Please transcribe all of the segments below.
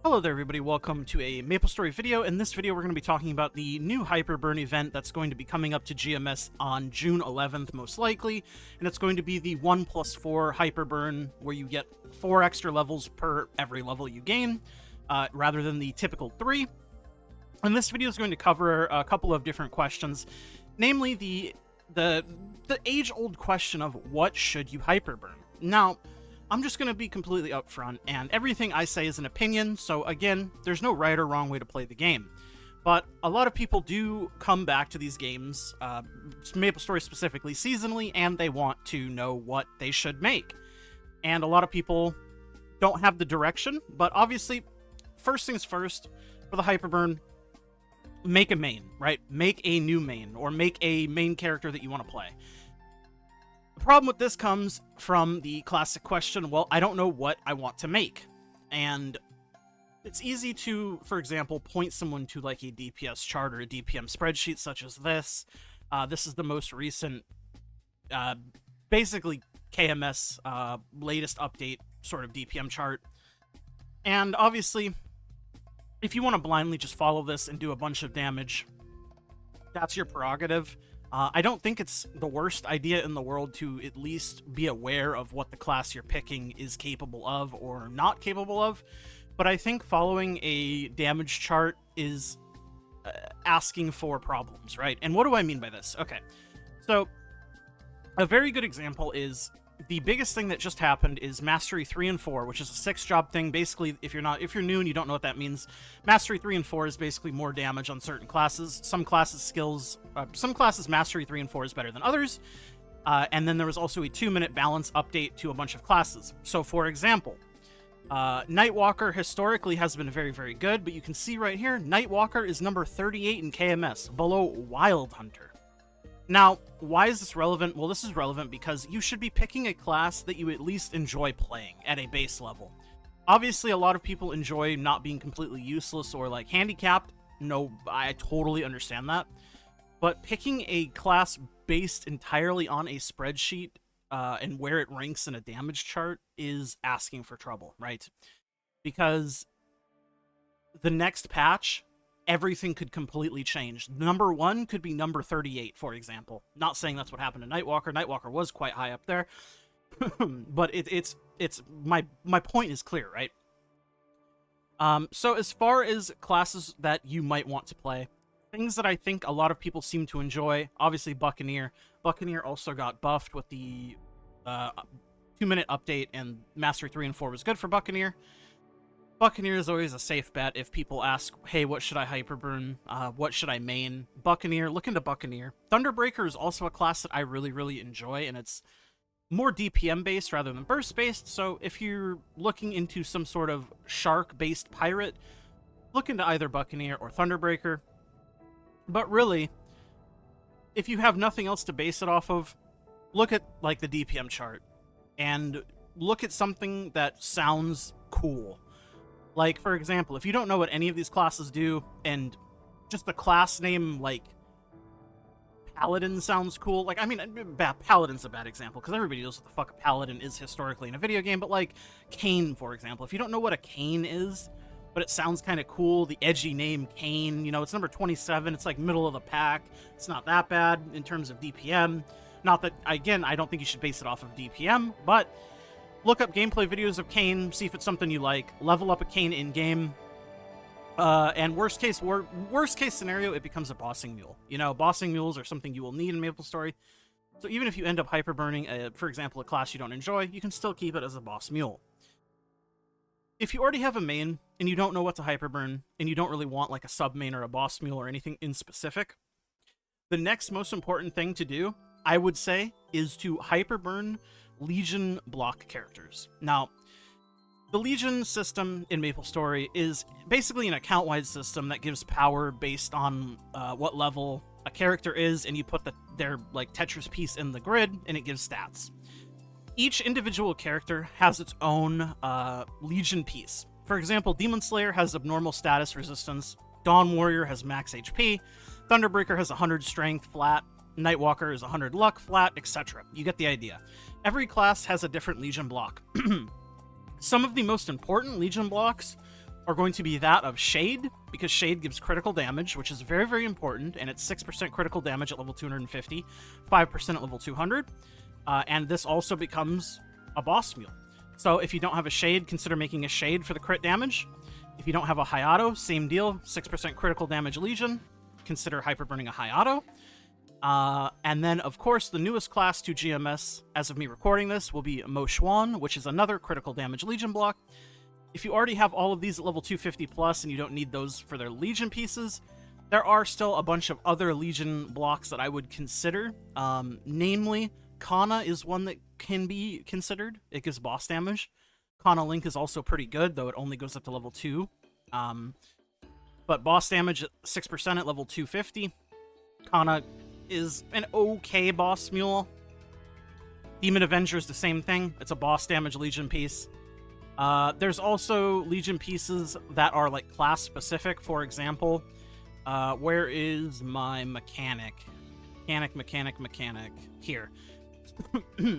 Hello there everybody, welcome to a MapleStory video. In this video we're going to be talking about the new Hyperburn event that's going to be coming up to GMS on June 11th most likely, and it's going to be the 1+4 Hyperburn where you get 4 extra levels per every level you gain, rather than the typical 3. And this video is going to cover a couple of different questions, namely the age-old question of what should you Hyperburn? Now, I'm just going to be completely upfront, and everything I say is an opinion, so again, there's no right or wrong way to play the game. But a lot of people do come back to these games, MapleStory specifically, seasonally, and they want to know what they should make. And a lot of people don't have the direction, but obviously, first things first, for the Hyperburn, make a main, right? Make a new main, or make a main character that you want to play. The problem with this comes from the classic question, well, I don't know what I want to make. And it's easy to, for example, point someone to like a DPS chart or a DPM spreadsheet such as this. This is the most recent, basically KMS latest update sort of DPM chart. And obviously, if you want to blindly just follow this and do a bunch of damage, that's your prerogative. I don't think it's the worst idea in the world to at least be aware of what the class you're picking is capable of or not capable of, but I think following a damage chart is asking for problems, right? And what do I mean by this? Okay, so a very good example is the biggest thing that just happened is Mastery 3 and 4, which is a 6-job thing. Basically, if you're new and you don't know what that means, Mastery 3 and 4 is basically more damage on certain classes. Some classes Mastery 3 and 4 is better than others. And then there was also a 2-minute balance update to a bunch of classes. So, for example, Nightwalker historically has been very, very good, but you can see right here, Nightwalker is number 38 in KMS, below Wild Hunter. Now, why is this relevant? Well, this is relevant because you should be picking a class that you at least enjoy playing at a base level. Obviously, a lot of people enjoy not being completely useless or, like, handicapped. No, I totally understand that. But picking a class based entirely on a spreadsheet and where it ranks in a damage chart is asking for trouble, right? Because the next patch, everything could completely change. Number 1 could be number 38, for example. Not saying that's what happened to Nightwalker. Nightwalker was quite high up there. But it's my point is clear, right? So as far as classes that you might want to play, things that I think a lot of people seem to enjoy, obviously Buccaneer. Buccaneer also got buffed with the 2-minute update, and Mastery 3 and 4 was good for Buccaneer. Buccaneer is always a safe bet if people ask, hey, what should I Hyperburn? What should I main? Buccaneer, look into Buccaneer. Thunderbreaker is also a class that I really, really enjoy, and it's more DPM-based rather than burst-based, so if you're looking into some sort of shark-based pirate, look into either Buccaneer or Thunderbreaker. But really, if you have nothing else to base it off of, look at, like, the DPM chart, and look at something that sounds cool. Like, for example, if you don't know what any of these classes do, and just the class name, like, Paladin sounds cool. Like, I mean, Paladin's a bad example, because everybody knows what the fuck a Paladin is historically in a video game, but, like, Kayn, for example. If you don't know what a Kayn is, but it sounds kind of cool, the edgy name Kayn, you know, it's number 27, it's, like, middle of the pack. It's not that bad in terms of DPM. Not that, again, I don't think you should base it off of DPM, but look up gameplay videos of Kayn, see if it's something you like, level up a Kayn in-game, and worst case scenario, it becomes a bossing mule. You know, bossing mules are something you will need in MapleStory, so even if you end up hyperburning, for example, a class you don't enjoy, you can still keep it as a boss mule. If you already have a main, and you don't know what to hyperburn, and you don't really want like a sub-main or a boss mule or anything in specific, the next most important thing to do, I would say, is to hyperburn Legion block characters. Now, the Legion system in MapleStory is basically an account-wide system that gives power based on what level a character is, and you put their like Tetris piece in the grid, and it gives stats. Each individual character has its own Legion piece. For example, Demon Slayer has abnormal status resistance, Dawn Warrior has max HP, Thunderbreaker has 100 strength flat, Nightwalker is 100 luck flat, etc. You get the idea. Every class has a different Legion block. Some of the most important Legion blocks are going to be that of Shade, because Shade gives critical damage, which is very, very important, and it's 6% critical damage at level 250, 5% at level 200, and this also becomes a boss mule. So if you don't have a Shade, consider making a Shade for the crit damage. If you don't have a Hayato, same deal, 6% critical damage Legion, consider Hyperburning a Hayato. And then, of course, the newest class to GMS, as of me recording this, will be xuan, which is another critical damage Legion block. If you already have all of these at level 250 plus and you don't need those for their Legion pieces, there are still a bunch of other Legion blocks that I would consider. Namely, Kana is one that can be considered. It gives boss damage. Kana Link is also pretty good, though it only goes up to level 2. But boss damage at 6% at level 250. Kana is an okay boss mule. Demon Avenger is the same thing. It's a boss damage Legion piece. There's also Legion pieces that are like class specific. For example, where is my mechanic? Mechanic. Here.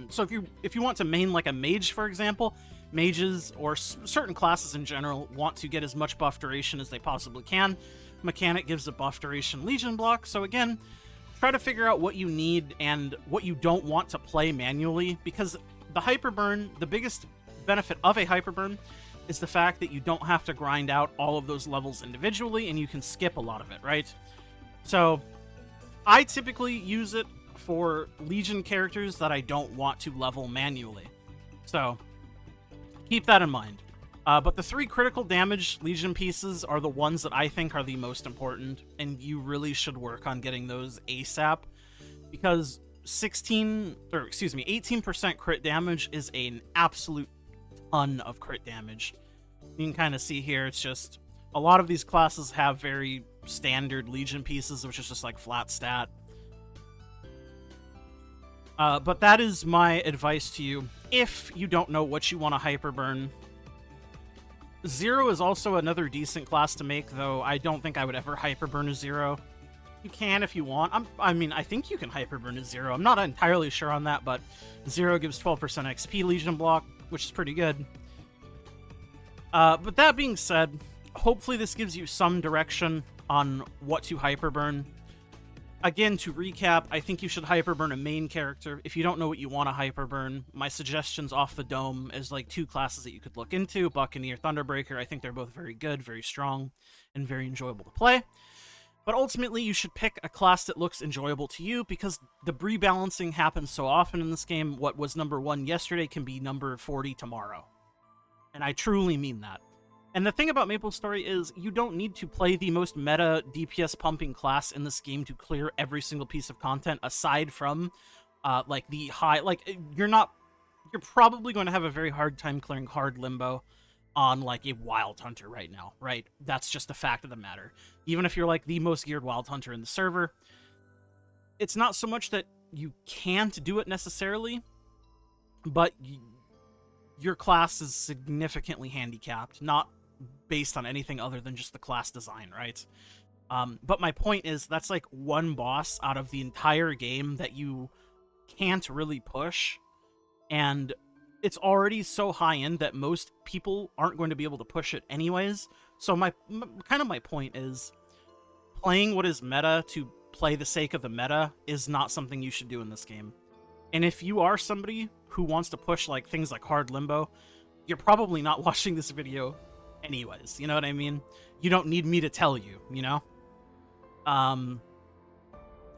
So if you want to main like a mage, for example, mages or certain classes in general want to get as much buff duration as they possibly can. Mechanic gives a buff duration Legion block. So again, try to figure out what you need and what you don't want to play manually, because the Hyperburn, the biggest benefit of a Hyperburn is the fact that you don't have to grind out all of those levels individually and you can skip a lot of it, right? So I typically use it for Legion characters that I don't want to level manually. So keep that in mind. But the 3 critical damage Legion pieces are the ones that I think are the most important, and you really should work on getting those ASAP, because 18% crit damage is an absolute ton of crit damage. You can kind of see here, it's just a lot of these classes have very standard Legion pieces, which is just like flat stat. But that is my advice to you if you don't know what you want to Hyperburn. Zero is also another decent class to make, though I don't think I would ever Hyperburn a Zero. You can if you want. I mean, I think you can Hyperburn a Zero. I'm not entirely sure on that, but Zero gives 12% XP Legion block, which is pretty good. But that being said, hopefully this gives you some direction on what to Hyperburn. Again, to recap, I think you should Hyperburn a main character. If you don't know what you want to Hyperburn, my suggestions off the dome is like 2 classes that you could look into, Buccaneer, Thunderbreaker. I think they're both very good, very strong, and very enjoyable to play. But ultimately, you should pick a class that looks enjoyable to you, because the rebalancing happens so often in this game. What was number 1 yesterday can be number 40 tomorrow. And I truly mean that. And the thing about MapleStory is you don't need to play the most meta DPS pumping class in this game to clear every single piece of content, aside from like the high, like you're probably going to have a very hard time clearing hard limbo on like a wild hunter right now, right? That's just the fact of the matter. Even if you're like the most geared wild hunter in the server, it's not so much that you can't do it necessarily, but your class is significantly handicapped, not based on anything other than just the class design, right? But my point is, that's like one boss out of the entire game that you can't really push, and it's already so high-end that most people aren't going to be able to push it anyways. So my point is, playing what is meta to play the sake of the meta is not something you should do in this game. And if you are somebody who wants to push like things like hard limbo, you're probably not watching this video anyways, you know what I mean? You don't need me to tell you, you know?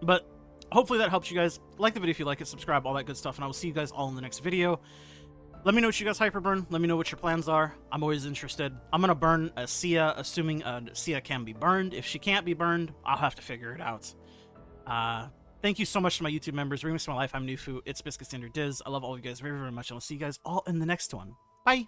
But hopefully that helps you guys. Like the video if you like it, subscribe, all that good stuff, and I will see you guys all in the next video. Let me know what you guys Hyperburn. Let me know what your plans are. I'm always interested. I'm going to burn a Sia, assuming a Sia can be burned. If she can't be burned, I'll have to figure it out. Thank you so much to my YouTube members. Remix my life. I'm Nufu. It's Biscuit Standard Diz. I love all of you guys very, very much. And I'll see you guys all in the next one. Bye!